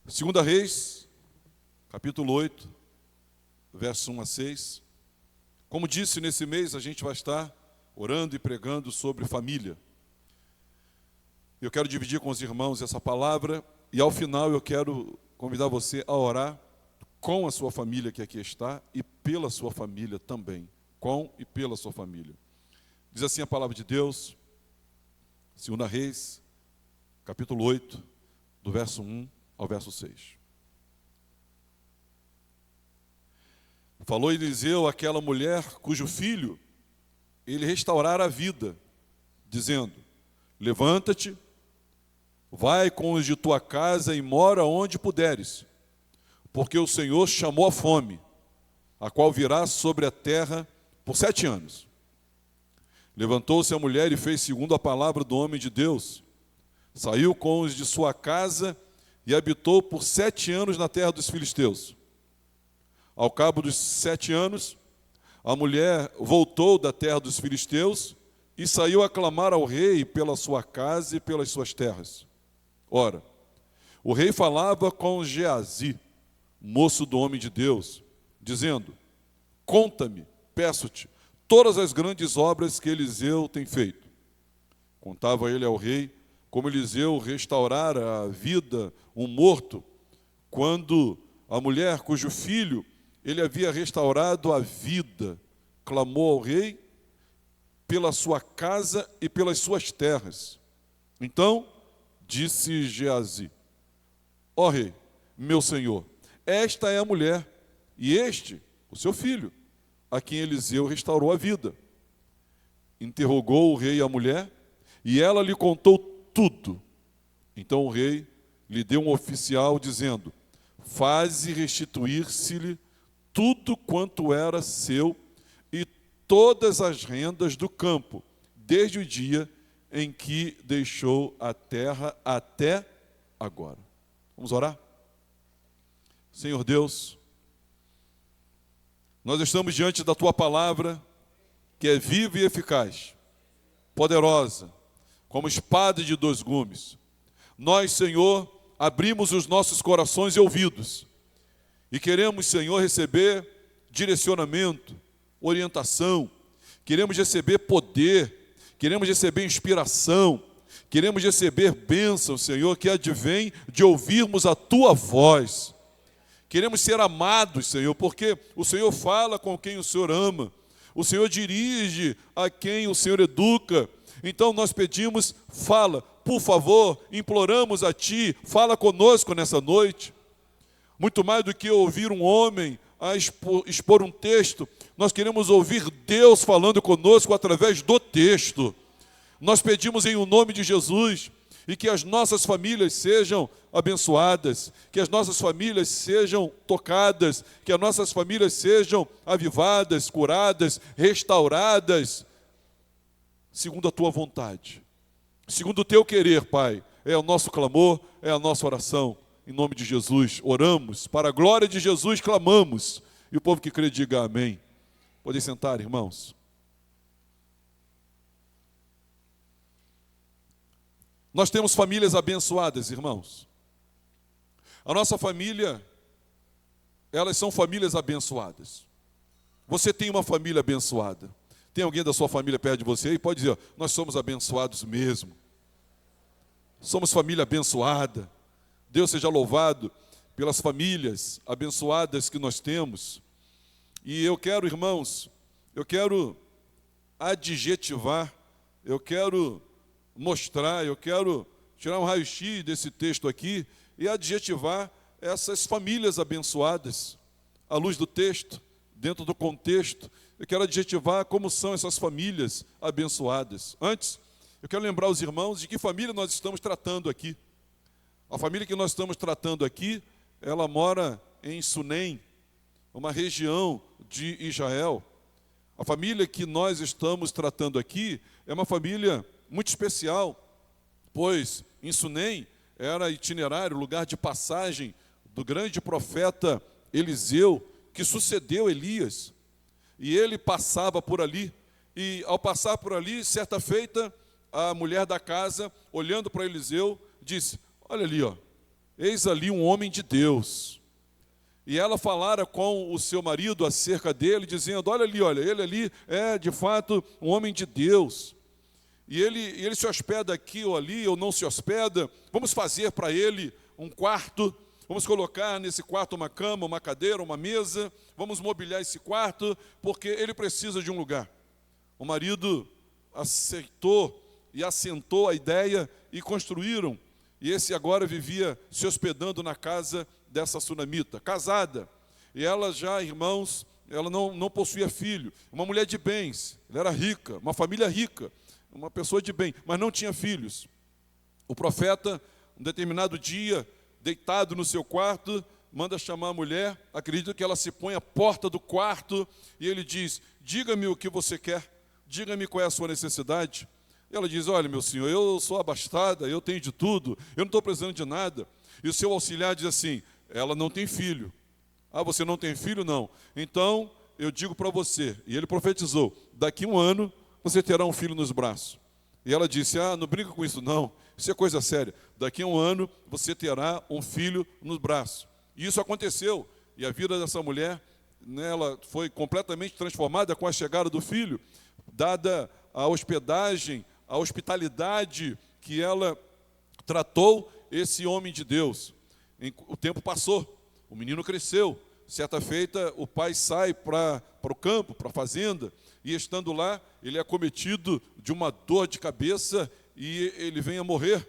Segunda Reis, capítulo 8, verso 1 a 6. Como disse, nesse mês a gente vai estar orando e pregando sobre família. Eu quero dividir com os irmãos essa palavra e ao final eu quero convidar você a orar com a sua família que aqui está e pela sua família também, com e pela sua família. Diz assim a palavra de Deus, Segunda Reis, capítulo 8, do verso 1 ao verso 6. Falou Eliseu àquela mulher cujo filho ele restaurara a vida, dizendo: levanta-te, vai com os de tua casa e mora onde puderes, porque o Senhor chamou a fome, a qual virá sobre a terra por 7 anos. Levantou-se a mulher e fez segundo a palavra do homem de Deus. Saiu com os de sua casa e habitou por 7 anos na terra dos filisteus. Ao cabo dos 7 anos, a mulher voltou da terra dos filisteus e saiu a clamar ao rei pela sua casa e pelas suas terras. Ora, o rei falava com Geazi, moço do homem de Deus, dizendo: conta-me, peço-te, todas as grandes obras que Eliseu tem feito. Contava ele ao rei como Eliseu restaurara a vida um morto, quando a mulher cujo filho ele havia restaurado a vida clamou ao rei pela sua casa e pelas suas terras. Então disse Geazi: ó rei, meu senhor, esta é a mulher, e este, o seu filho, a quem Eliseu restaurou a vida. Interrogou o rei a mulher, e ela lhe contou tudo. Então o rei lhe deu um oficial, dizendo: faze restituir-se-lhe tudo quanto era seu e todas as rendas do campo, desde o dia em que deixou a terra até agora. Vamos orar? Senhor Deus, nós estamos diante da Tua palavra, que é viva e eficaz, poderosa, como espada de 2 gumes. Nós, Senhor, abrimos os nossos corações e ouvidos e queremos, Senhor, receber direcionamento, orientação, queremos receber poder, queremos receber inspiração, queremos receber bênção, Senhor, que advém de ouvirmos a Tua voz. Queremos ser amados, Senhor, porque o Senhor fala com quem o Senhor ama, o Senhor dirige a quem o Senhor educa. Então nós pedimos, fala, por favor, imploramos a Ti, fala conosco nessa noite. Muito mais do que ouvir um homem a expor um texto, nós queremos ouvir Deus falando conosco através do texto. Nós pedimos em o nome de Jesus, e que as nossas famílias sejam abençoadas, que as nossas famílias sejam tocadas, que as nossas famílias sejam avivadas, curadas, restauradas, segundo a Tua vontade, segundo o Teu querer, Pai. É o nosso clamor, é a nossa oração. Em nome de Jesus, oramos, para a glória de Jesus clamamos. E o povo que crê diga amém. Podem sentar, irmãos. Nós temos famílias abençoadas, irmãos. A nossa família, elas são famílias abençoadas. Você tem uma família abençoada. Tem alguém da sua família perto de você e pode dizer: nós somos abençoados mesmo. Somos família abençoada. Deus seja louvado pelas famílias abençoadas que nós temos. E eu quero, irmãos, eu quero adjetivar, eu quero mostrar, eu quero tirar um raio-x desse texto aqui e adjetivar essas famílias abençoadas. À luz do texto, dentro do contexto, eu quero adjetivar como são essas famílias abençoadas. Antes, eu quero lembrar os irmãos de que família nós estamos tratando aqui. A família que nós estamos tratando aqui, ela mora em Sunem, uma região de Israel. A família que nós estamos tratando aqui é uma família muito especial, pois em Sunem era itinerário, lugar de passagem do grande profeta Eliseu, que sucedeu Elias. E ele passava por ali, E ao passar por ali, certa feita, a mulher da casa, olhando para Eliseu, disse: olha ali, ó, eis ali um homem de Deus. E ela falara com o seu marido acerca dele, dizendo: olha ali, olha, ele ali é de fato um homem de Deus. E ele se hospeda aqui ou ali, ou não se hospeda. Vamos fazer para ele um quarto. Vamos colocar nesse quarto uma cama, uma cadeira, uma mesa. Vamos mobiliar esse quarto, porque ele precisa de um lugar. O marido aceitou e assentou a ideia e construíram. E esse agora vivia se hospedando na casa dessa sunamita, casada. E ela já, irmãos, ela não possuía filho. Uma mulher de bens, ela era rica, uma família rica, uma pessoa de bem, mas não tinha filhos. O profeta, um determinado dia, deitado no seu quarto, manda chamar a mulher. Acredito que ela se põe à porta do quarto e ele diz: diga-me o que você quer, diga-me qual é a sua necessidade. E ela diz: olha, meu senhor, eu sou abastada, eu tenho de tudo, eu não estou precisando de nada. E o seu auxiliar diz assim: ela não tem filho. Ah, você não tem filho? Não. Então, eu digo para você, e ele profetizou: daqui 1 ano, você terá um filho nos braços. E ela disse: ah, não brinca com isso não, isso é coisa séria. Daqui 1 ano, você terá um filho nos braços. E isso aconteceu, e a vida dessa mulher, ela foi completamente transformada com a chegada do filho, dada a hospedagem, a hospitalidade que ela tratou esse homem de Deus. O tempo passou, o menino cresceu. Certa feita, o pai sai para o campo, para a fazenda, e estando lá, ele é acometido de uma dor de cabeça e ele vem a morrer.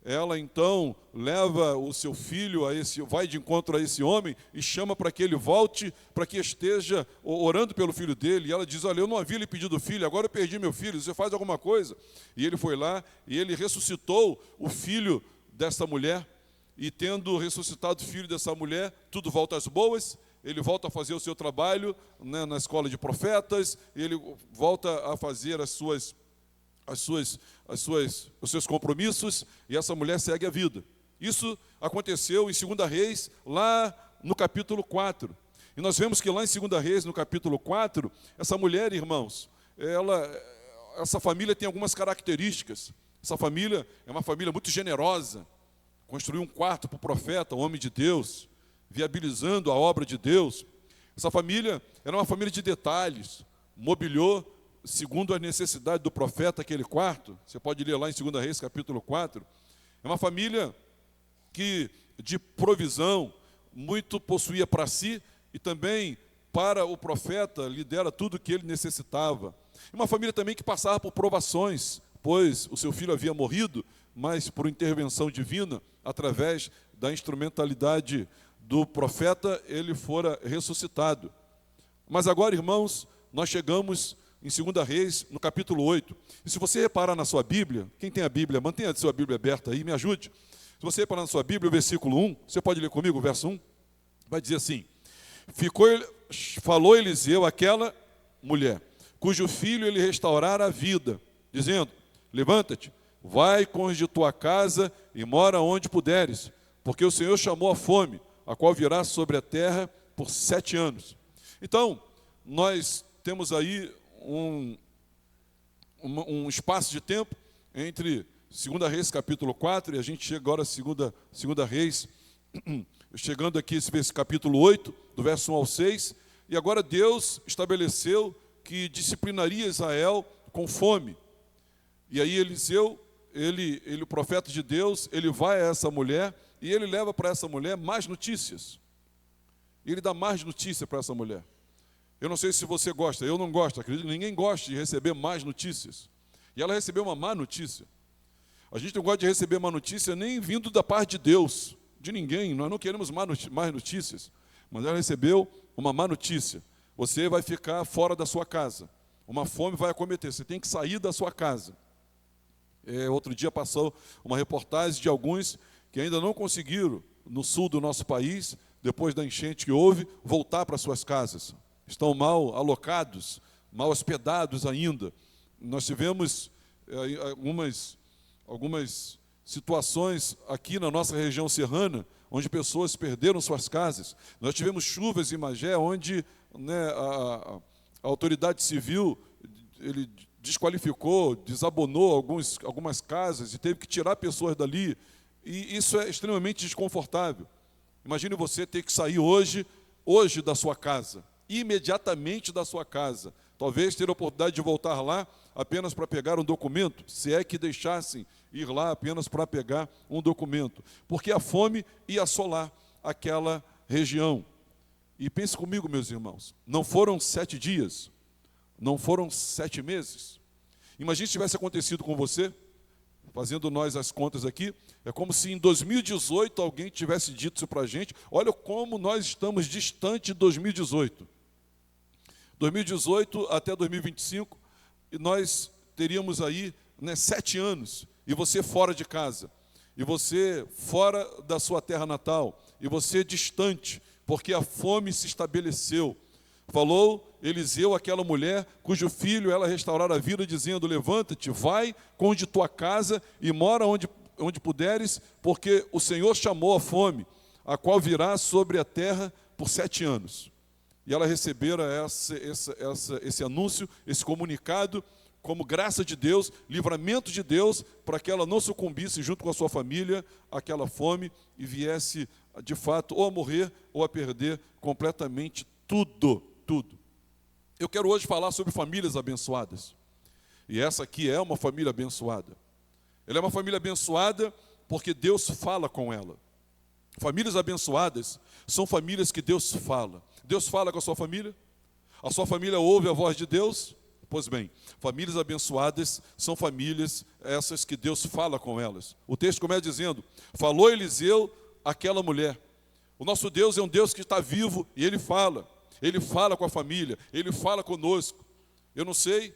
Ela então leva o seu filho, vai de encontro a esse homem e chama para que ele volte, para que esteja orando pelo filho dele. E ela diz: olha, eu não havia lhe pedido filho, agora eu perdi meu filho, você faz alguma coisa? E ele foi lá e ele ressuscitou o filho dessa mulher. E tendo ressuscitado o filho dessa mulher, tudo volta às boas. Ele volta a fazer o seu trabalho, né, na escola de profetas. Ele volta a fazer os seus compromissos, e essa mulher segue a vida. Isso aconteceu em 2 Reis, lá no capítulo 4. E nós vemos que lá em 2 Reis, no capítulo 4, essa mulher, irmãos, essa família tem algumas características. Essa família é uma família muito generosa. Construiu um quarto para o profeta, o homem de Deus, viabilizando a obra de Deus. Essa família era uma família de detalhes, mobiliou segundo a necessidade do profeta aquele quarto. Você pode ler lá em 2 Reis, capítulo 4. É uma família que, de provisão, muito possuía para si e também para o profeta lhe dera tudo o que ele necessitava. Uma família também que passava por provações, pois o seu filho havia morrido, mas por intervenção divina, através da instrumentalidade do profeta, ele fora ressuscitado. Mas agora, irmãos, nós chegamos em 2 Reis, no capítulo 8. E se você reparar na sua Bíblia, quem tem a Bíblia, mantenha a sua Bíblia aberta aí, me ajude. Se você reparar na sua Bíblia, o versículo 1, você pode ler comigo o verso 1? Vai dizer assim: falou Eliseu àquela mulher, cujo filho ele restaurara a vida, dizendo: levanta-te, vai com os de tua casa e mora onde puderes, porque o Senhor chamou a fome, a qual virá sobre a terra por 7 anos. Então, nós temos aí um espaço de tempo entre 2 Reis capítulo 4 e a gente chega agora a 2 Reis, chegando aqui esse capítulo 8, do verso 1 ao 6, e agora Deus estabeleceu que disciplinaria Israel com fome. E aí Eliseu, o profeta de Deus, ele vai a essa mulher e ele leva para essa mulher más notícias. Ele dá mais notícia para essa mulher. Eu não sei se você gosta, eu não gosto, acredito que ninguém gosta de receber más notícias. E ela recebeu uma má notícia. A gente não gosta de receber má notícia nem vindo da parte de Deus, de ninguém, nós não queremos más notícias. Mas ela recebeu uma má notícia: você vai ficar fora da sua casa, uma fome vai acometer, você tem que sair da sua casa. Outro dia passou uma reportagem de alguns que ainda não conseguiram, no sul do nosso país, depois da enchente que houve, voltar para suas casas. Estão mal alocados, mal hospedados ainda. Nós tivemos algumas situações aqui na nossa região serrana, onde pessoas perderam suas casas. Nós tivemos chuvas em Magé, onde, né, a autoridade civil ele desqualificou, desabonou algumas casas e teve que tirar pessoas dali. E isso é extremamente desconfortável. Imagine você ter que sair hoje da sua casa, imediatamente da sua casa. Talvez ter a oportunidade de voltar lá apenas para pegar um documento, se é que deixassem ir lá apenas para pegar um documento. Porque a fome ia assolar aquela região. E pense comigo, meus irmãos, não foram 7 dias, não foram 7 meses. Imagine se tivesse acontecido com você, fazendo nós as contas aqui, é como se em 2018 alguém tivesse dito isso para a gente. Olha como nós estamos distante de 2018. 2018 até 2025, e nós teríamos aí 7 anos, e você fora de casa, e você fora da sua terra natal, e você distante, porque a fome se estabeleceu. Falou Eliseu àquela mulher, cujo filho ela restaurara a vida, dizendo: levanta-te, vai, conde tua casa e mora onde puderes, porque o Senhor chamou a fome, a qual virá sobre a terra por 7 anos. E ela recebera esse anúncio, esse comunicado, como graça de Deus, livramento de Deus, para que ela não sucumbisse junto com a sua família àquela fome e viesse, de fato, ou a morrer ou a perder completamente tudo. Eu quero hoje falar sobre famílias abençoadas. E essa aqui é uma família abençoada. Ela é uma família abençoada porque Deus fala com ela. Famílias abençoadas são famílias que Deus fala. Deus fala com a sua família? A sua família ouve a voz de Deus? Pois bem, famílias abençoadas são famílias essas que Deus fala com elas. O texto começa dizendo: falou Eliseu àquela mulher. O nosso Deus é um Deus que está vivo e Ele fala com a família, Ele fala conosco. Eu não sei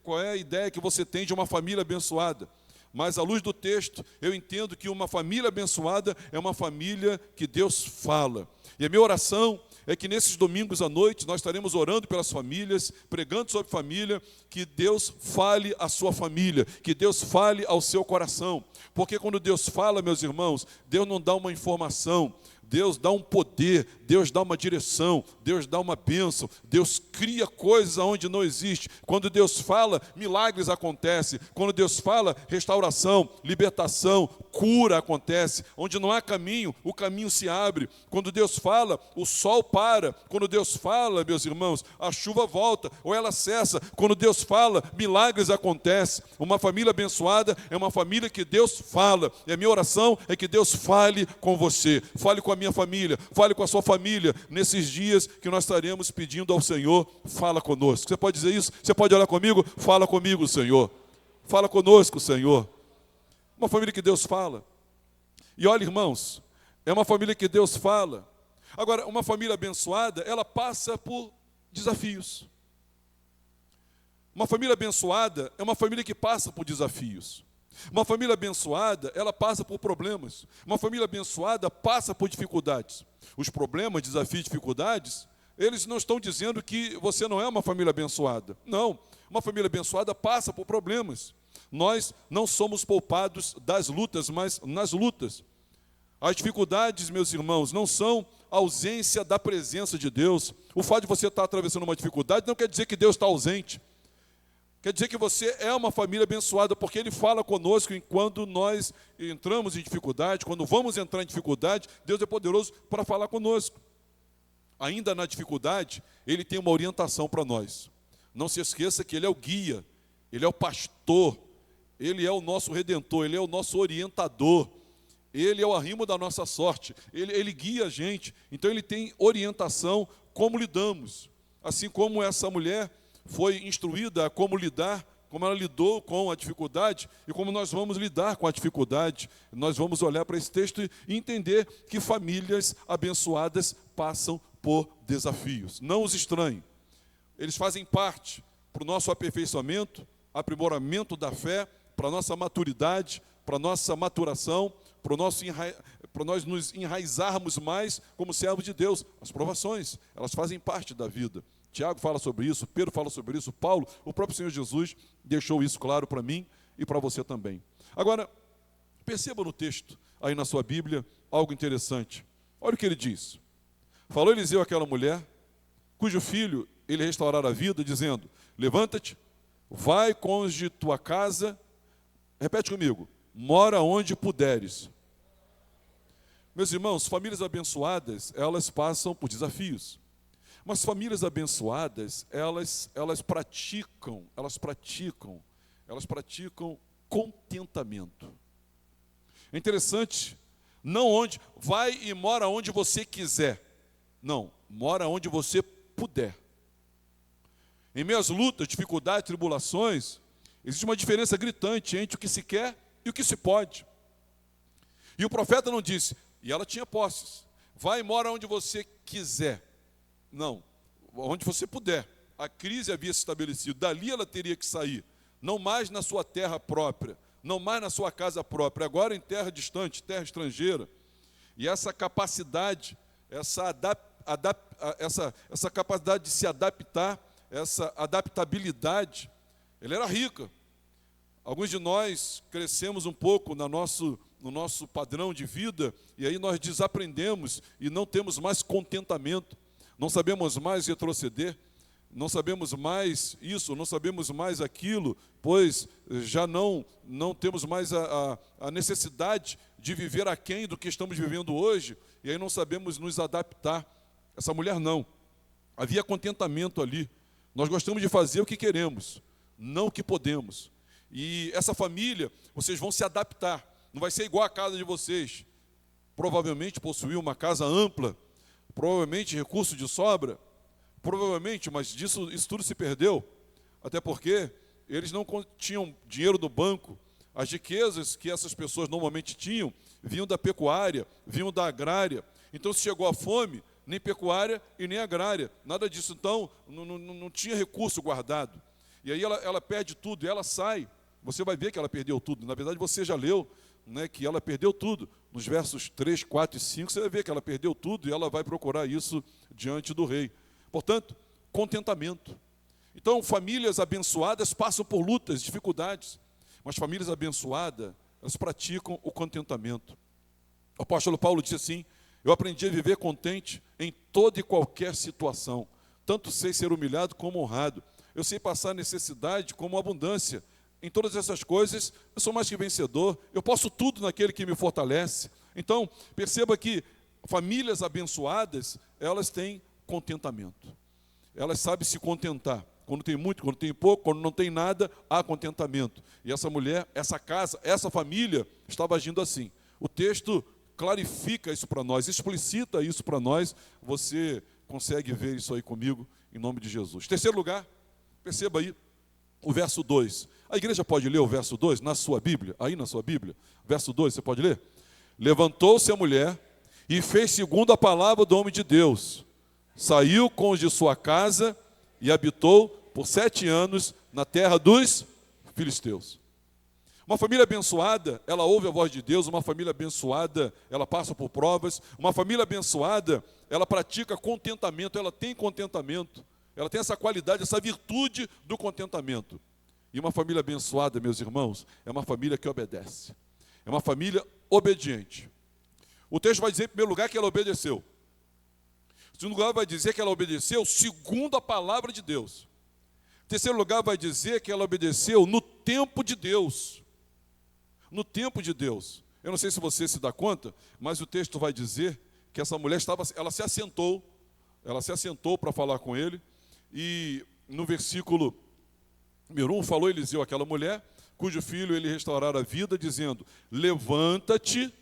qual é a ideia que você tem de uma família abençoada, mas à luz do texto, eu entendo que uma família abençoada é uma família que Deus fala. E a minha oração é que nesses domingos à noite nós estaremos orando pelas famílias, pregando sobre família, que Deus fale à sua família, que Deus fale ao seu coração. Porque quando Deus fala, meus irmãos, Deus não dá uma informação, Deus dá um poder, Deus dá uma direção, Deus dá uma bênção, Deus cria coisas onde não existe. Quando Deus fala, milagres acontecem. Quando Deus fala, restauração, libertação, cura acontece. Onde não há caminho, o caminho se abre. Quando Deus fala, o sol para. Quando Deus fala, meus irmãos, a chuva volta ou ela cessa. Quando Deus fala, milagres acontecem. Uma família abençoada é uma família que Deus fala. E a minha oração é que Deus fale com você, fale com a minha família, fale com a sua família, nesses dias que nós estaremos pedindo ao Senhor, fala conosco. Você pode dizer isso? Você pode orar comigo? Fala comigo, Senhor. Fala conosco, Senhor. Uma família que Deus fala. E olha, irmãos, é uma família que Deus fala. Agora, uma família abençoada, ela passa por desafios. Uma família abençoada é uma família que passa por desafios. Uma família abençoada, ela passa por problemas. Uma família abençoada passa por dificuldades. Os problemas, desafios, dificuldades, eles não estão dizendo que você não é uma família abençoada. Não, uma família abençoada passa por problemas. Nós não somos poupados das lutas, mas nas lutas. As dificuldades, meus irmãos, não são a ausência da presença de Deus. O fato de você estar atravessando uma dificuldade não quer dizer que Deus está ausente. Quer dizer que você é uma família abençoada, porque Ele fala conosco enquanto nós entramos em dificuldade, quando vamos entrar em dificuldade, Deus é poderoso para falar conosco. Ainda na dificuldade, Ele tem uma orientação para nós. Não se esqueça que Ele é o guia, Ele é o pastor, Ele é o nosso redentor, Ele é o nosso orientador, Ele é o arrimo da nossa sorte, Ele guia a gente, então Ele tem orientação como lidamos. Assim como essa mulher foi instruída a como lidar, como ela lidou com a dificuldade e como nós vamos lidar com a dificuldade. Nós vamos olhar para esse texto e entender que famílias abençoadas passam por desafios. Não os estranhe. Eles fazem parte para o nosso aperfeiçoamento, aprimoramento da fé, para a nossa maturidade, para a nossa maturação, para nós nos enraizarmos mais como servos de Deus. As provações, elas fazem parte da vida. Tiago fala sobre isso, Pedro fala sobre isso, Paulo, o próprio Senhor Jesus deixou isso claro para mim e para você também. Agora, perceba no texto, aí na sua Bíblia, algo interessante. Olha o que ele diz. Falou Eliseu àquela mulher, cujo filho ele restaurara a vida, dizendo: levanta-te, vai com os de tua casa, repete comigo, mora onde puderes. Meus irmãos, famílias abençoadas, elas passam por desafios. Mas famílias abençoadas, elas praticam contentamento. É interessante, não onde, vai e mora onde você quiser. Não, mora onde você puder. Em meio às lutas, dificuldades, tribulações, existe uma diferença gritante entre o que se quer e o que se pode. E o profeta não disse, e ela tinha posses, vai e mora onde você quiser. Não, onde você puder. A crise havia se estabelecido, dali ela teria que sair, não mais na sua terra própria, não mais na sua casa própria, agora em terra distante, terra estrangeira. E essa capacidade, essa capacidade de se adaptar, essa adaptabilidade, ela era rica. Alguns de nós crescemos um pouco no nosso padrão de vida, e aí nós desaprendemos e não temos mais contentamento. Não sabemos mais retroceder, não sabemos mais isso, não sabemos mais aquilo, pois já não temos mais a necessidade de viver aquém do que estamos vivendo hoje, e aí não sabemos nos adaptar. Essa mulher não. Havia contentamento ali. Nós gostamos de fazer o que queremos, não o que podemos. E essa família, vocês vão se adaptar. Não vai ser igual a casa de vocês. Provavelmente possuía uma casa ampla, provavelmente recurso de sobra, provavelmente, mas isso tudo se perdeu, até porque eles não tinham dinheiro no banco. As riquezas que essas pessoas normalmente tinham vinham da pecuária, vinham da agrária. Então, se chegou a fome, nem pecuária e nem agrária, nada disso. Então, não tinha recurso guardado. E aí ela perde tudo, e ela sai. Você vai ver que ela perdeu tudo. Na verdade, você já leu, né, que ela perdeu tudo. Nos versos 3, 4 e 5, você vai ver que ela perdeu tudo e ela vai procurar isso diante do rei. Portanto, contentamento. Então, famílias abençoadas passam por lutas, dificuldades, mas famílias abençoadas, elas praticam o contentamento. O apóstolo Paulo disse assim, eu aprendi a viver contente em toda e qualquer situação, tanto sei ser humilhado como honrado. Eu sei passar necessidade como abundância. Em todas essas coisas, eu sou mais que vencedor, eu posso tudo naquele que me fortalece. Então, perceba que famílias abençoadas, elas têm contentamento. Elas sabem se contentar. Quando tem muito, quando tem pouco, quando não tem nada, há contentamento. E essa mulher, essa casa, essa família estava agindo assim. O texto clarifica isso para nós, explicita isso para nós. Você consegue ver isso aí comigo, em nome de Jesus. Terceiro lugar, perceba aí, o verso 2. A igreja pode ler o verso 2 na sua Bíblia? Aí na sua Bíblia. Verso 2, você pode ler? Levantou-se a mulher e fez segundo a palavra do homem de Deus. Saiu com os de sua casa e habitou por 7 anos na terra dos filisteus. Uma família abençoada, ela ouve a voz de Deus. Uma família abençoada, ela passa por provas. Uma família abençoada, ela pratica contentamento, ela tem contentamento. Ela tem essa qualidade, essa virtude do contentamento. E uma família abençoada, meus irmãos, é uma família que obedece. É uma família obediente. O texto vai dizer, em primeiro lugar, que ela obedeceu. Em segundo lugar, vai dizer que ela obedeceu segundo a palavra de Deus. Em terceiro lugar, vai dizer que ela obedeceu no tempo de Deus. No tempo de Deus. Eu não sei se você se dá conta, mas o texto vai dizer que essa mulher ela se assentou para falar com ele. E no versículo número 1, falou Eliseu àquela mulher, cujo filho ele restaurara a vida, dizendo, levanta-te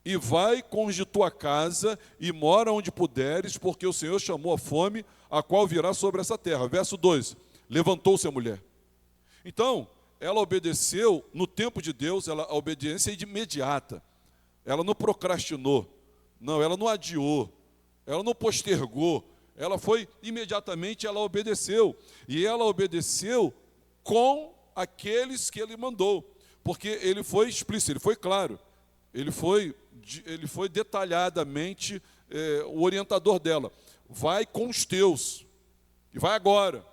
e vai com os de tua casa e mora onde puderes, porque o Senhor chamou a fome, a qual virá sobre essa terra. Verso 2, levantou-se a mulher. Então, ela obedeceu no tempo de Deus, a obediência é imediata. Ela não procrastinou, não, ela não adiou, ela não postergou. Ela foi, imediatamente, ela obedeceu. E ela obedeceu com aqueles que ele mandou. Porque ele foi explícito, ele foi claro. Ele foi detalhadamente o orientador dela. Vai com os teus. E vai agora.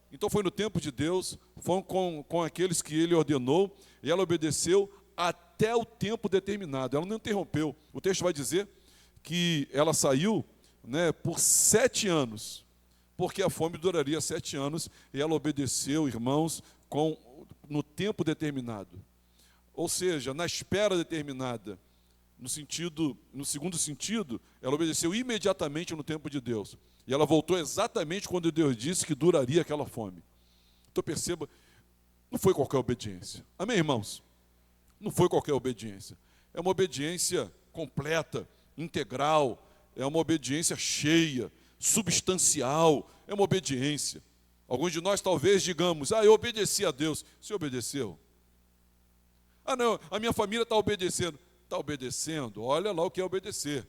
Então foi no tempo de Deus, foi com aqueles que ele ordenou. E ela obedeceu até o tempo determinado. Ela não interrompeu. O texto vai dizer que ela saiu, né, por 7 anos. porque a fome duraria 7 anos, e ela obedeceu, irmãos, no tempo determinado. Ou seja, na espera determinada. No segundo sentido, ela obedeceu imediatamente no tempo de Deus. E ela voltou exatamente quando Deus disse que duraria aquela fome. Então perceba, não foi qualquer obediência. Amém, irmãos? Não foi qualquer obediência. É uma obediência completa, integral, é uma obediência cheia, substancial, é uma obediência. Alguns de nós talvez digamos, eu obedeci a Deus. Você obedeceu? Não, a minha família está obedecendo. Está obedecendo? Olha lá o que é obedecer.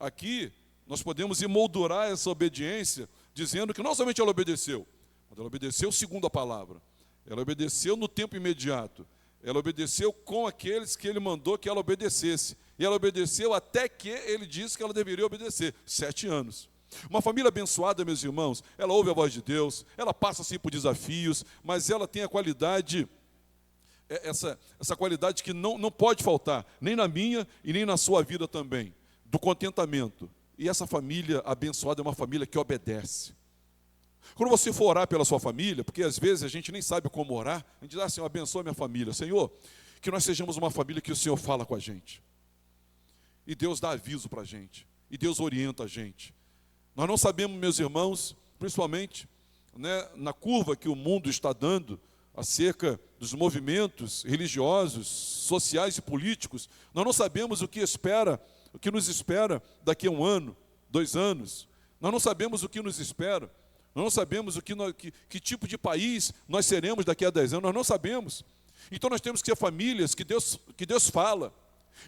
Aqui, nós podemos emoldurar essa obediência, dizendo que não somente ela obedeceu, mas ela obedeceu segundo a palavra. Ela obedeceu no tempo imediato. Ela obedeceu com aqueles que ele mandou que ela obedecesse. E ela obedeceu até que ele disse que ela deveria obedecer. 7 anos. Uma família abençoada, meus irmãos, ela ouve a voz de Deus, ela passa sim por desafios, mas ela tem a qualidade, essa qualidade que não pode faltar, nem na minha e nem na sua vida também, do contentamento. E essa família abençoada é uma família que obedece. Quando você for orar pela sua família, porque às vezes a gente nem sabe como orar, a gente diz Senhor, abençoa minha família. Senhor, que nós sejamos uma família que o Senhor fala com a gente. E Deus dá aviso para a gente. E Deus orienta a gente. Nós não sabemos, meus irmãos, principalmente na curva que o mundo está dando acerca dos movimentos religiosos, sociais e políticos, nós não sabemos o que nos espera daqui a 1 ano, 2 anos. Nós não sabemos o que nos espera. Nós não sabemos que tipo de país nós seremos daqui a 10 anos. Nós não sabemos. Então nós temos que ser famílias que Deus fala.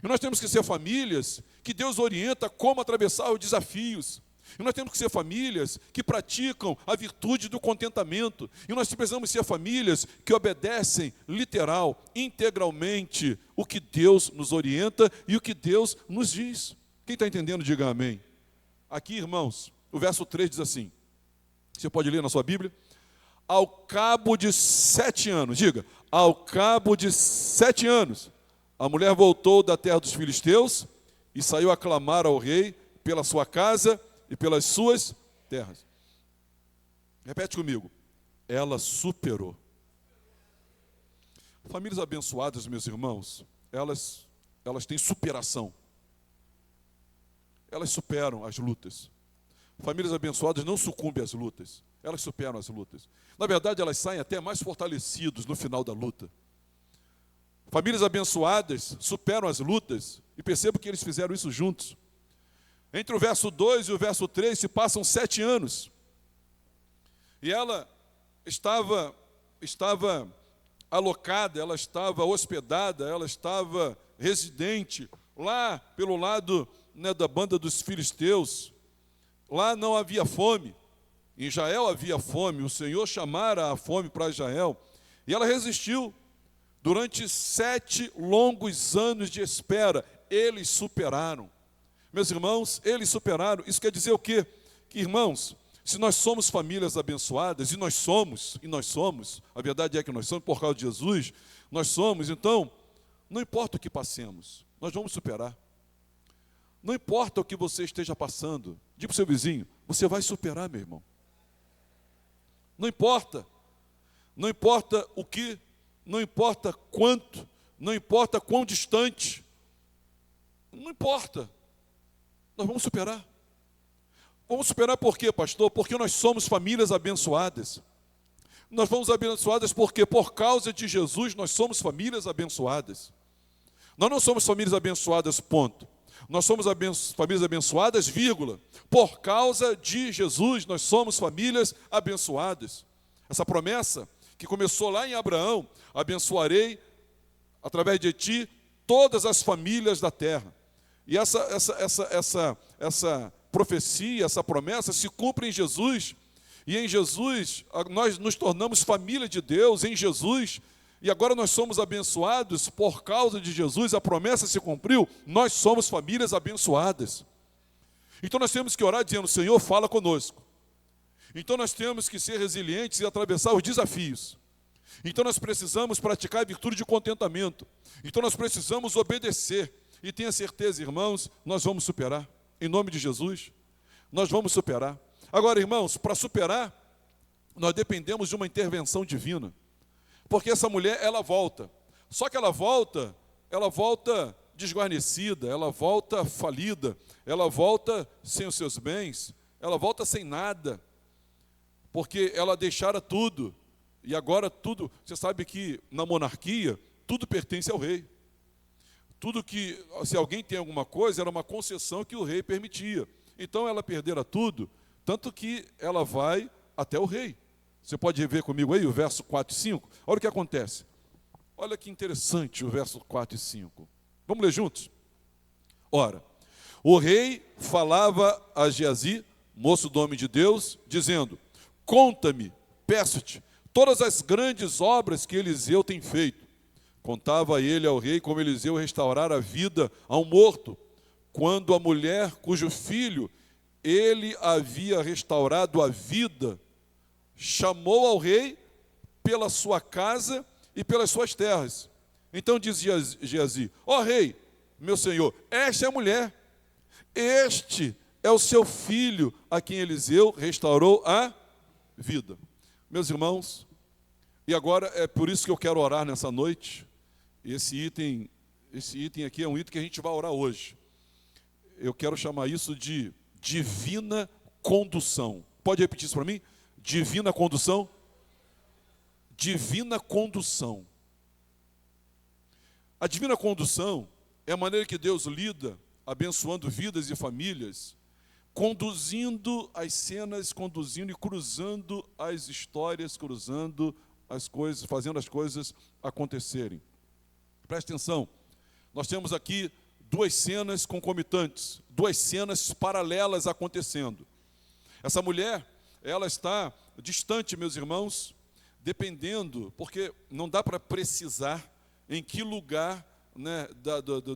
E nós temos que ser famílias que Deus orienta como atravessar os desafios. E nós temos que ser famílias que praticam a virtude do contentamento. E nós precisamos ser famílias que obedecem literal, integralmente o que Deus nos orienta e o que Deus nos diz. Quem está entendendo, diga amém. Aqui, irmãos, o verso 3 diz assim. Você pode ler na sua Bíblia? Ao cabo de 7 anos, diga, ao cabo de 7 anos, a mulher voltou da terra dos filisteus e saiu a clamar ao rei pela sua casa e pelas suas terras. Repete comigo. Ela superou. Famílias abençoadas, meus irmãos, elas têm superação. Elas superam as lutas. Famílias abençoadas não sucumbem às lutas. Elas superam as lutas. Na verdade, elas saem até mais fortalecidos no final da luta. Famílias abençoadas superam as lutas. E percebo que eles fizeram isso juntos. Entre o verso 2 e o verso 3 se passam 7 anos. E ela estava alocada, ela estava hospedada, ela estava residente lá pelo lado da banda dos filisteus. Lá não havia fome. Em Israel havia fome. O Senhor chamara a fome para Israel. E ela resistiu. Durante 7 longos anos de espera, eles superaram. Meus irmãos, eles superaram. Isso quer dizer o quê? Que, irmãos, se nós somos famílias abençoadas, e nós somos, a verdade é que nós somos por causa de Jesus, nós somos, então, não importa o que passemos, nós vamos superar. Não importa o que você esteja passando, diga para o seu vizinho, você vai superar, meu irmão. Não importa o que, não importa quanto, não importa quão distante, não importa. Nós vamos superar. Vamos superar por quê, pastor? Porque nós somos famílias abençoadas. Nós vamos abençoadas porque, por causa de Jesus, nós somos famílias abençoadas. Nós não somos famílias abençoadas, ponto. Nós somos famílias abençoadas, vírgula. Por causa de Jesus, nós somos famílias abençoadas. Essa promessa que começou lá em Abraão, abençoarei, através de ti, todas as famílias da terra. E essa profecia, essa promessa se cumpre em Jesus. E em Jesus, nós nos tornamos família de Deus, em Jesus. E agora nós somos abençoados por causa de Jesus. A promessa se cumpriu, nós somos famílias abençoadas. Então nós temos que orar dizendo, Senhor, fala conosco. Então nós temos que ser resilientes e atravessar os desafios. Então nós precisamos praticar a virtude de contentamento. Então nós precisamos obedecer. E tenha certeza, irmãos, nós vamos superar. Em nome de Jesus, nós vamos superar. Agora, irmãos, para superar, nós dependemos de uma intervenção divina. Porque essa mulher, ela volta. Só que ela volta desguarnecida, ela volta falida, ela volta sem os seus bens, ela volta sem nada. Porque ela deixara tudo. E agora tudo, você sabe que na monarquia, tudo pertence ao rei. Tudo que, se alguém tem alguma coisa, era uma concessão que o rei permitia. Então ela perdera tudo, tanto que ela vai até o rei. Você pode rever comigo aí o verso 4 e 5? Olha o que acontece. Olha que interessante o verso 4 e 5. Vamos ler juntos? Ora, o rei falava a Geazi, moço do homem de Deus, dizendo: conta-me, peço-te, todas as grandes obras que Eliseu tem feito. Contava ele ao rei como Eliseu restaurara a vida a um morto, quando a mulher cujo filho ele havia restaurado a vida, chamou ao rei pela sua casa e pelas suas terras. Então dizia Geazi: ó rei, meu senhor, esta é a mulher, este é o seu filho, a quem Eliseu restaurou a vida. Meus irmãos, e agora é por isso que eu quero orar nessa noite. Esse item aqui é um item que a gente vai orar hoje. Eu quero chamar isso de divina condução. Pode repetir isso para mim? Divina condução? Divina condução. A divina condução é a maneira que Deus lida, abençoando vidas e famílias, conduzindo as cenas, conduzindo e cruzando as histórias, cruzando as coisas, fazendo as coisas acontecerem. Preste atenção, nós temos aqui duas cenas concomitantes, duas cenas paralelas acontecendo. Essa mulher, ela está distante, meus irmãos, dependendo, porque não dá para precisar em que lugar, né,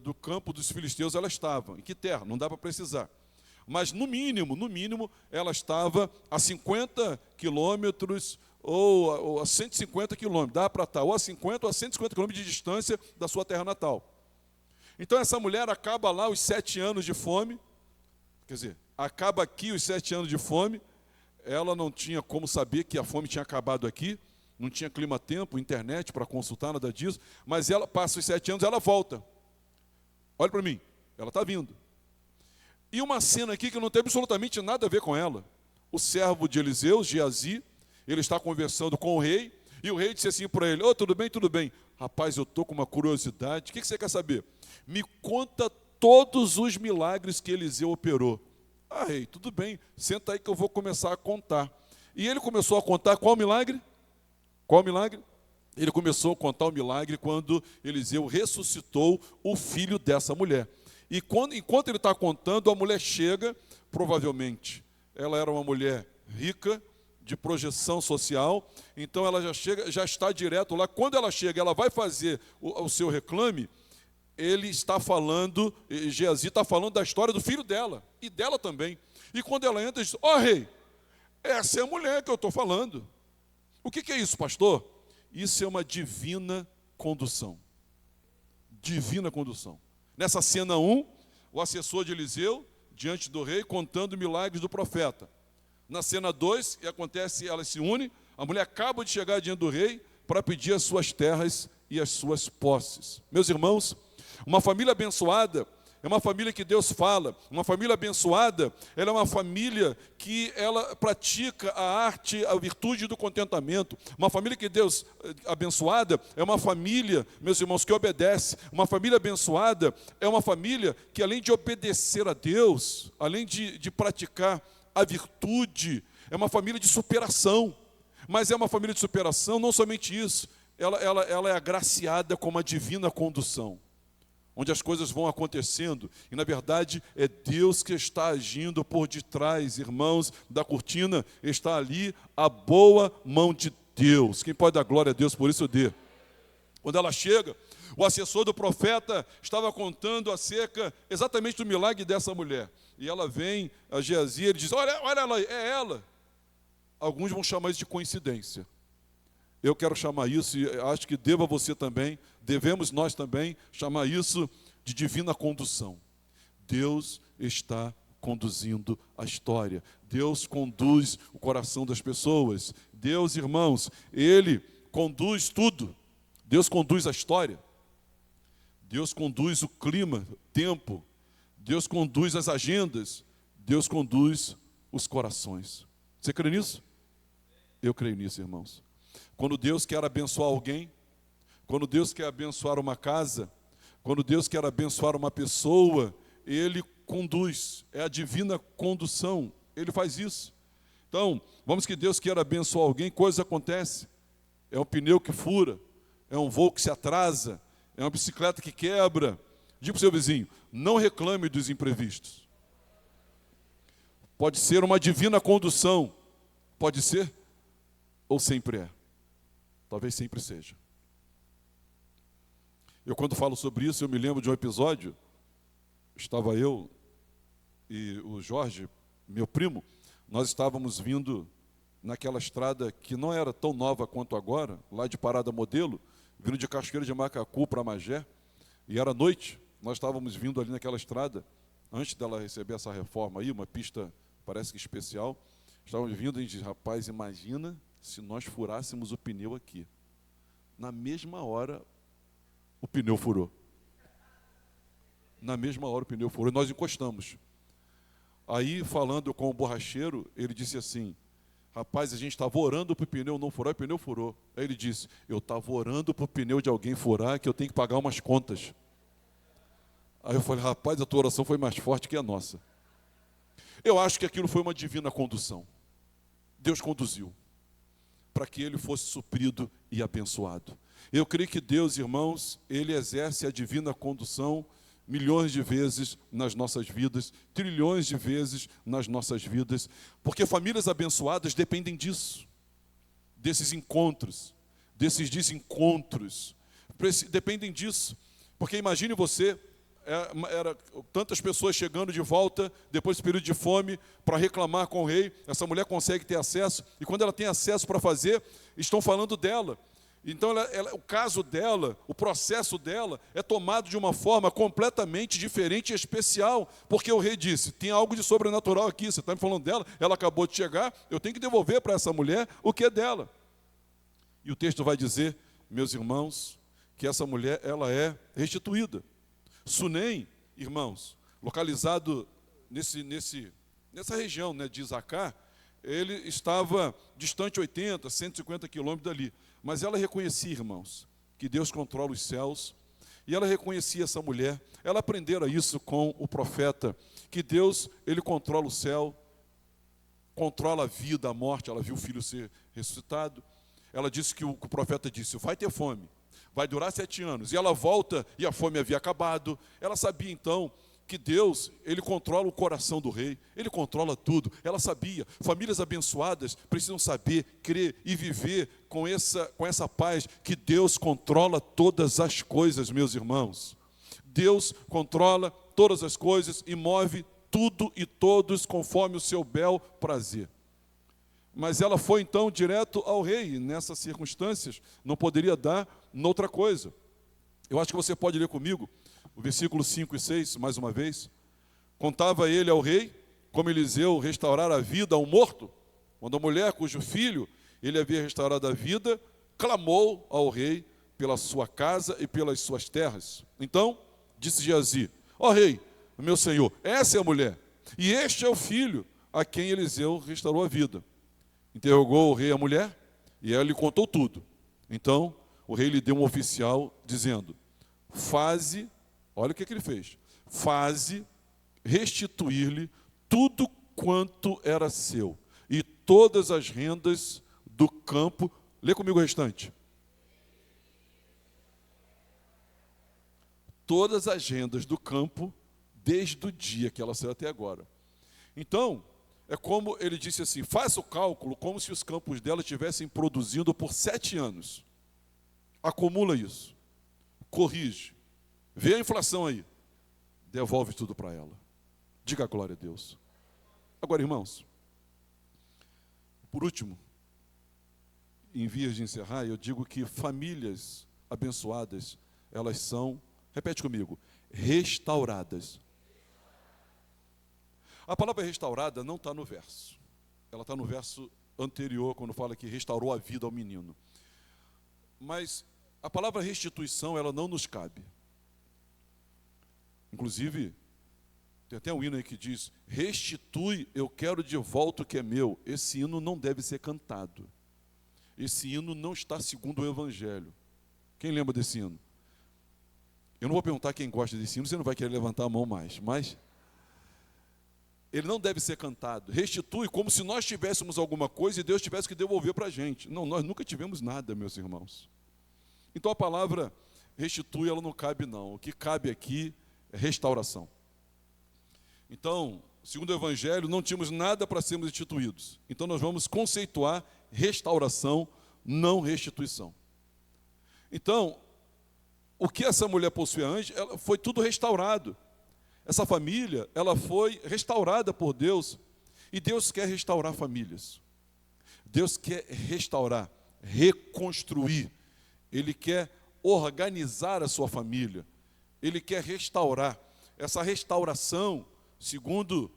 do campo dos filisteus ela estava, em que terra, não dá para precisar. Mas no mínimo, ela estava a 50 quilômetros ou a 150 quilômetros, dá para estar ou a 50 ou a 150 quilômetros de distância da sua terra natal. Então essa mulher acaba lá os 7 anos de fome, quer dizer, acaba aqui os 7 anos de fome, ela não tinha como saber que a fome tinha acabado aqui, não tinha clima-tempo, internet para consultar, nada disso, mas ela passa os 7 anos, ela volta. Olha para mim, ela está vindo. E uma cena aqui que não tem absolutamente nada a ver com ela. O servo de Eliseu, Geazi, ele está conversando com o rei, e o rei disse assim para ele: tudo bem, tudo bem. Rapaz, eu estou com uma curiosidade, o que você quer saber? Me conta todos os milagres que Eliseu operou. Ah, rei, tudo bem, senta aí que eu vou começar a contar. E ele começou a contar qual milagre? Qual milagre? Ele começou a contar o milagre quando Eliseu ressuscitou o filho dessa mulher. E enquanto ele está contando, a mulher chega, provavelmente, ela era uma mulher rica, de projeção social, então ela já chega, já está direto lá. Quando ela chega, ela vai fazer o seu reclame, ele está falando, Geazi está falando da história do filho dela, e dela também. E quando ela entra, ele diz: ó rei, essa é a mulher que eu estou falando. O que é isso, pastor? Isso é uma divina condução. Divina condução. Nessa cena 1, o assessor de Eliseu, diante do rei, contando milagres do profeta. Na cena 2, que acontece, ela se une, a mulher acaba de chegar diante do rei para pedir as suas terras e as suas posses. Meus irmãos, uma família abençoada é uma família que Deus fala. Uma família abençoada, ela é uma família que ela pratica a arte, a virtude do contentamento. Uma família que Deus abençoada é uma família, meus irmãos, que obedece. Uma família abençoada é uma família que, além de obedecer a Deus, além de praticar a virtude, é uma família de superação. Mas é uma família de superação, não somente isso, ela é agraciada com uma divina condução, onde as coisas vão acontecendo, e na verdade é Deus que está agindo por detrás, irmãos, da cortina, está ali a boa mão de Deus. Quem pode dar glória a Deus por isso, dê. Quando ela chega, o assessor do profeta estava contando acerca exatamente do milagre dessa mulher. E ela vem a Geazi, ele diz: olha ela, é ela. Alguns vão chamar isso de coincidência. Eu quero chamar isso, e acho que deva você também, devemos nós também chamar isso de divina condução. Deus está conduzindo a história. Deus conduz o coração das pessoas. Deus, irmãos, Ele conduz tudo. Deus conduz a história. Deus conduz o clima, tempo. Deus conduz as agendas. Deus conduz os corações. Você crê nisso? Eu creio nisso, irmãos. Quando Deus quer abençoar alguém, quando Deus quer abençoar uma casa, quando Deus quer abençoar uma pessoa, Ele conduz, é a divina condução, Ele faz isso. Então, vamos que Deus quer abençoar alguém, coisa acontece. É um pneu que fura, é um voo que se atrasa, é uma bicicleta que quebra. Diga para o seu vizinho, não reclame dos imprevistos. Pode ser uma divina condução, pode ser, ou sempre é. Talvez sempre seja. Eu, quando falo sobre isso, eu me lembro de um episódio. Estava eu e o Jorge, meu primo, nós estávamos vindo naquela estrada que não era tão nova quanto agora, lá de Parada Modelo, vindo de Cachoeira de Macacu para Magé, e era noite. Nós estávamos vindo ali naquela estrada, antes dela receber essa reforma aí, uma pista, parece que especial. Estávamos vindo e a gente disse, rapaz, imagina se nós furássemos o pneu aqui. Na mesma hora, o pneu furou. Na mesma hora o pneu furou e nós encostamos. Aí, falando com o borracheiro, ele disse assim, rapaz, a gente estava orando para o pneu não furar, e o pneu furou. Aí ele disse, eu estava orando para o pneu de alguém furar, que eu tenho que pagar umas contas. Aí eu falei, rapaz, a tua oração foi mais forte que a nossa. Eu acho que aquilo foi uma divina condução. Deus conduziu para que ele fosse suprido e abençoado. Eu creio que Deus, irmãos, Ele exerce a divina condução milhões de vezes nas nossas vidas, trilhões de vezes nas nossas vidas, porque famílias abençoadas dependem disso, desses encontros, desses desencontros, dependem disso, porque imagine você, era tantas pessoas chegando de volta, depois desse período de fome, para reclamar com o rei, essa mulher consegue ter acesso, e quando ela tem acesso para fazer, estão falando dela. Então, o caso dela, o processo dela, é tomado de uma forma completamente diferente e especial, porque o rei disse, tem algo de sobrenatural aqui, você está me falando dela, ela acabou de chegar, eu tenho que devolver para essa mulher o que é dela. E o texto vai dizer, meus irmãos, que essa mulher, ela é restituída. Sunem, irmãos, localizado nessa região, né, de Isacar, ele estava distante 80, 150 quilômetros dali. Mas ela reconhecia, irmãos, que Deus controla os céus. E ela reconhecia essa mulher. Ela aprendera isso com o profeta, que Deus, Ele controla o céu, controla a vida, a morte. Ela viu o filho ser ressuscitado. Ela disse que o profeta disse, vai ter fome, vai durar 7 anos. E ela volta e a fome havia acabado. Ela sabia então que Deus, Ele controla o coração do rei, Ele controla tudo. Ela sabia, famílias abençoadas precisam saber, crer e viver com essa paz, que Deus controla todas as coisas, meus irmãos. Deus controla todas as coisas e move tudo e todos conforme o seu bel prazer. Mas ela foi então direto ao rei, e nessas circunstâncias não poderia dar noutra coisa. Eu acho que você pode ler comigo o versículo 5 e 6, mais uma vez. Contava ele ao rei como Eliseu restaurara a vida a um morto, quando a mulher cujo filho ele havia restaurado a vida, clamou ao rei pela sua casa e pelas suas terras. Então, disse Geazi, ó rei, meu senhor, essa é a mulher, e este é o filho a quem Eliseu restaurou a vida. Interrogou o rei a mulher, e ela lhe contou tudo. Então, o rei lhe deu um oficial, dizendo, faze, olha o que ele fez, faze restituir-lhe tudo quanto era seu, e todas as rendas do campo, lê comigo o restante. Todas as rendas do campo, desde o dia que ela saiu até agora. Então, é como ele disse assim, faça o cálculo como se os campos dela estivessem produzindo por 7 anos. Acumula isso, corrige, vê a inflação aí, devolve tudo para ela. Diga a glória a Deus. Agora, irmãos, por último, em vias de encerrar, eu digo que famílias abençoadas, elas são, repete comigo, restauradas. A palavra restaurada não está no verso. Ela está no verso anterior, quando fala que restaurou a vida ao menino. Mas a palavra restituição, ela não nos cabe. Inclusive, tem até um hino aí que diz: restitui, eu quero de volta o que é meu. Esse hino não deve ser cantado. Esse hino não está segundo o Evangelho. Quem lembra desse hino? Eu não vou perguntar quem gosta desse hino, você não vai querer levantar a mão mais, mas ele não deve ser cantado. Restitui como se nós tivéssemos alguma coisa e Deus tivesse que devolver para a gente. Não, nós nunca tivemos nada, meus irmãos. Então a palavra restitui, ela não cabe não. O que cabe aqui é restauração. Então, segundo o Evangelho, não tínhamos nada para sermos restituídos. Então nós vamos conceituar restauração, não restituição. Então, o que essa mulher possuía antes, ela foi tudo restaurado. Essa família, ela foi restaurada por Deus. E Deus quer restaurar famílias. Deus quer restaurar, reconstruir. Ele quer organizar a sua família. Ele quer restaurar. Essa restauração, segundo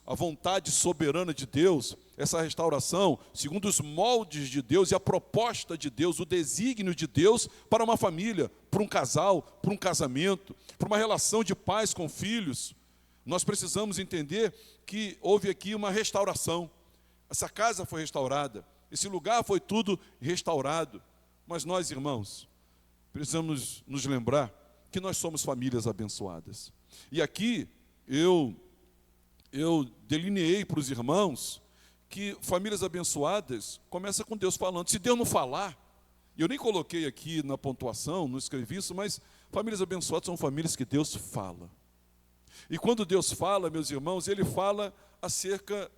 a vontade soberana de Deus, essa restauração, segundo os moldes de Deus e a proposta de Deus, o desígnio de Deus para uma família, para um casal, para um casamento, para uma relação de pais com filhos, nós precisamos entender que houve aqui uma restauração. Essa casa foi restaurada, esse lugar foi tudo restaurado. Mas nós, irmãos, precisamos nos lembrar que nós somos famílias abençoadas. E aqui eu delineei para os irmãos que famílias abençoadas começa com Deus falando. Se Deus não falar, eu nem coloquei aqui na pontuação, não escrevi isso, mas famílias abençoadas são famílias que Deus fala. E quando Deus fala, meus irmãos, Ele fala acerca,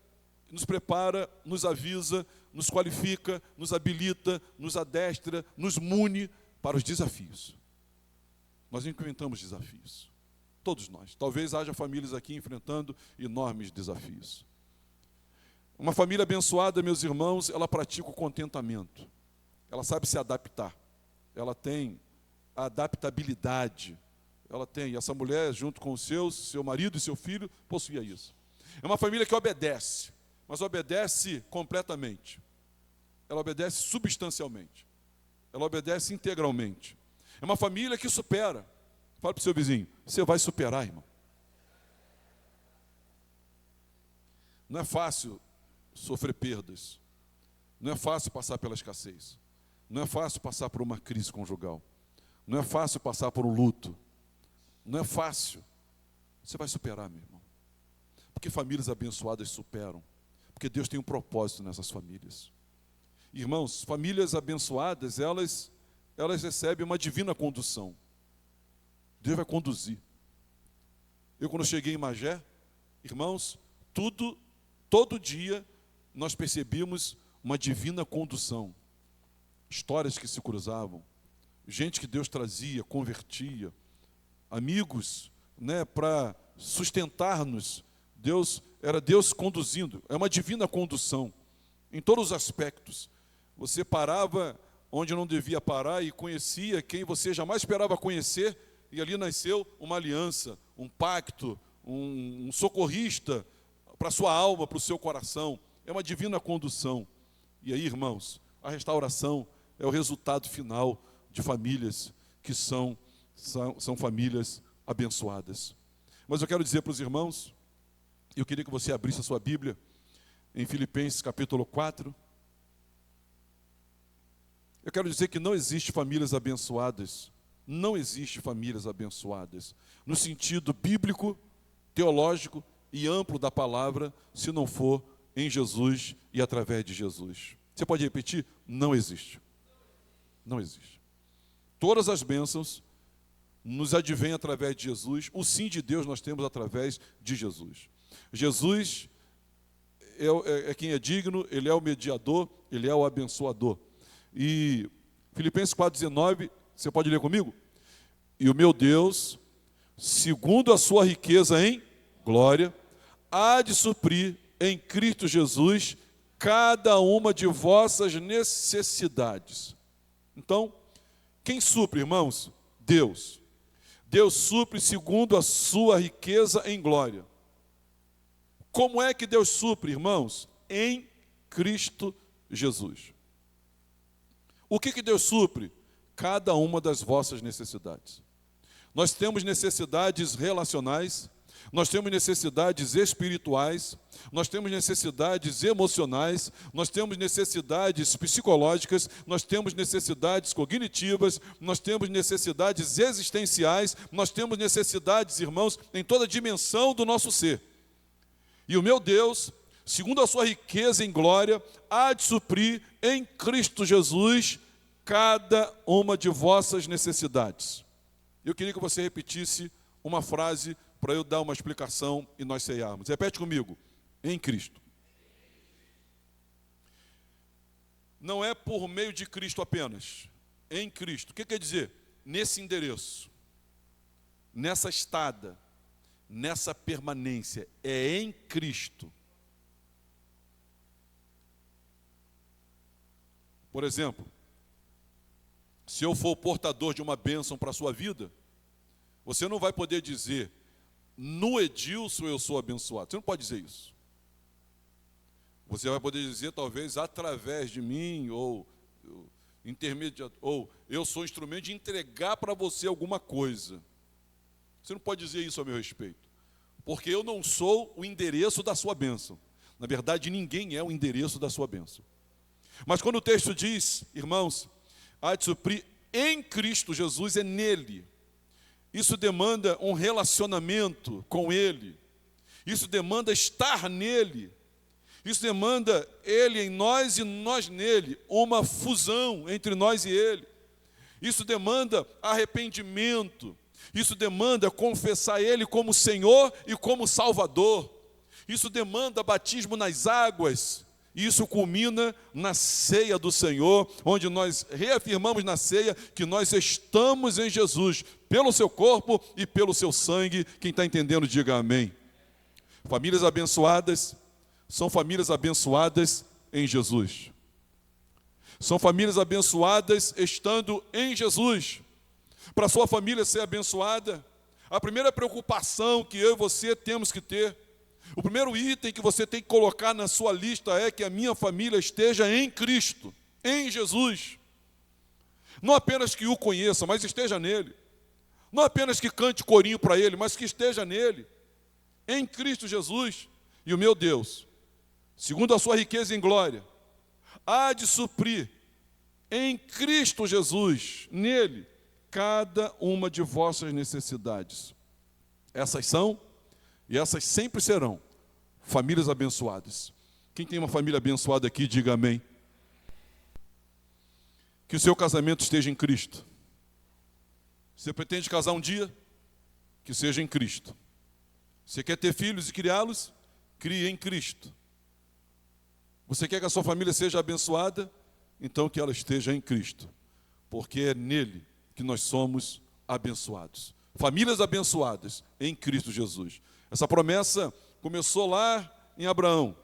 nos prepara, nos avisa, nos qualifica, nos habilita, nos adestra, nos mune para os desafios. Nós enfrentamos desafios. Todos nós. Talvez haja famílias aqui enfrentando enormes desafios. Uma família abençoada, meus irmãos, ela pratica o contentamento. Ela sabe se adaptar. Ela tem a adaptabilidade. Ela tem, essa mulher, junto com seu marido e seu filho, possuía isso. É uma família que obedece, mas obedece completamente. Ela obedece substancialmente. Ela obedece integralmente. É uma família que supera. Fala para o seu vizinho, você vai superar, irmão. Não é fácil sofrer perdas. Não é fácil passar pela escassez. Não é fácil passar por uma crise conjugal. Não é fácil passar por um luto. Não é fácil. Você vai superar, meu irmão. Porque famílias abençoadas superam. Porque Deus tem um propósito nessas famílias. Irmãos, famílias abençoadas, elas recebem uma divina condução. Deus vai conduzir. Eu, quando cheguei em Magé, irmãos, todo dia nós percebíamos uma divina condução. Histórias que se cruzavam, gente que Deus trazia, convertia, amigos, para sustentar-nos. Era Deus conduzindo, é uma divina condução, em todos os aspectos. Você parava onde não devia parar e conhecia quem você jamais esperava conhecer, e ali nasceu uma aliança, um pacto, um socorrista para a sua alma, para o seu coração. É uma divina condução. E aí, irmãos, a restauração é o resultado final de famílias que são famílias abençoadas. Mas eu quero dizer para os irmãos, eu queria que você abrisse a sua Bíblia em Filipenses capítulo 4. Eu quero dizer que não existe famílias abençoadas. Não existe famílias abençoadas, no sentido bíblico, teológico e amplo da palavra, se não for em Jesus e através de Jesus. Você pode repetir? Não existe. Não existe. Todas as bênçãos nos advêm através de Jesus. O sim de Deus nós temos através de Jesus. Jesus é quem é digno, Ele é o mediador, Ele é o abençoador. E Filipenses 4,19, você pode ler comigo? E o meu Deus, segundo a sua riqueza em glória, há de suprir em Cristo Jesus cada uma de vossas necessidades. Então, quem supre, irmãos? Deus. Deus supre segundo a sua riqueza em glória. Como é que Deus supre, irmãos? Em Cristo Jesus. O que Deus supre? Cada uma das vossas necessidades. Nós temos necessidades relacionais, nós temos necessidades espirituais, nós temos necessidades emocionais, nós temos necessidades psicológicas, nós temos necessidades cognitivas, nós temos necessidades existenciais, nós temos necessidades, irmãos, em toda a dimensão do nosso ser. E o meu Deus, segundo a sua riqueza em glória, há de suprir em Cristo Jesus cada uma de vossas necessidades. Eu queria que você repetisse uma frase para eu dar uma explicação e nós ceiarmos. Repete comigo. Em Cristo. Não é por meio de Cristo apenas. Em Cristo. O que quer dizer? Nesse endereço, nessa estada, nessa permanência. É em Cristo. Por exemplo, se eu for o portador de uma bênção para a sua vida, você não vai poder dizer, no Edilson eu sou abençoado. Você não pode dizer isso. Você vai poder dizer, talvez, através de mim, ou eu sou instrumento de entregar para você alguma coisa. Você não pode dizer isso a meu respeito. Porque eu não sou o endereço da sua bênção. Na verdade, ninguém é o endereço da sua bênção. Mas quando o texto diz, irmãos, há de suprir em Cristo Jesus, é nele. Isso demanda um relacionamento com Ele. Isso demanda estar nele. Isso demanda Ele em nós e nós nele. Uma fusão entre nós e Ele. Isso demanda arrependimento. Isso demanda confessar Ele como Senhor e como Salvador. Isso demanda batismo nas águas. E isso culmina na ceia do Senhor, onde nós reafirmamos na ceia que nós estamos em Jesus, pelo seu corpo e pelo seu sangue. Quem está entendendo, diga amém. Famílias abençoadas são famílias abençoadas em Jesus. São famílias abençoadas estando em Jesus. Para a sua família ser abençoada, a primeira preocupação que eu e você temos que ter, o primeiro item que você tem que colocar na sua lista é que a minha família esteja em Cristo, em Jesus. Não apenas que o conheça, mas esteja nele. Não apenas que cante corinho para ele, mas que esteja nele, em Cristo Jesus. E o meu Deus, segundo a sua riqueza em glória, há de suprir em Cristo Jesus, nele, cada uma de vossas necessidades. Essas são e essas sempre serão famílias abençoadas. Quem tem uma família abençoada aqui, diga amém. Que o seu casamento esteja em Cristo. Você pretende casar um dia? Que seja em Cristo. Você quer ter filhos e criá-los? Crie em Cristo. Você quer que a sua família seja abençoada? Então que ela esteja em Cristo. Porque é nele que nós somos abençoados. Famílias abençoadas em Cristo Jesus. Essa promessa começou lá em Abraão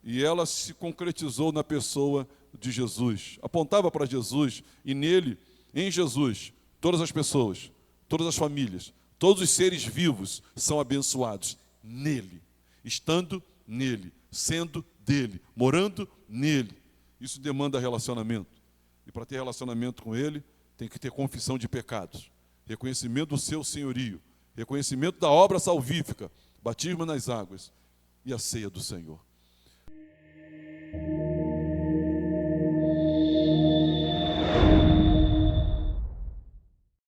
e ela se concretizou na pessoa de Jesus. Apontava para Jesus e nele, em Jesus, todas as pessoas, todas as famílias, todos os seres vivos são abençoados nele, estando nele, sendo dele, morando nele. Isso demanda relacionamento. E para ter relacionamento com ele, tem que ter confissão de pecados, reconhecimento do seu senhorio, reconhecimento da obra salvífica, batismo nas águas e a ceia do Senhor.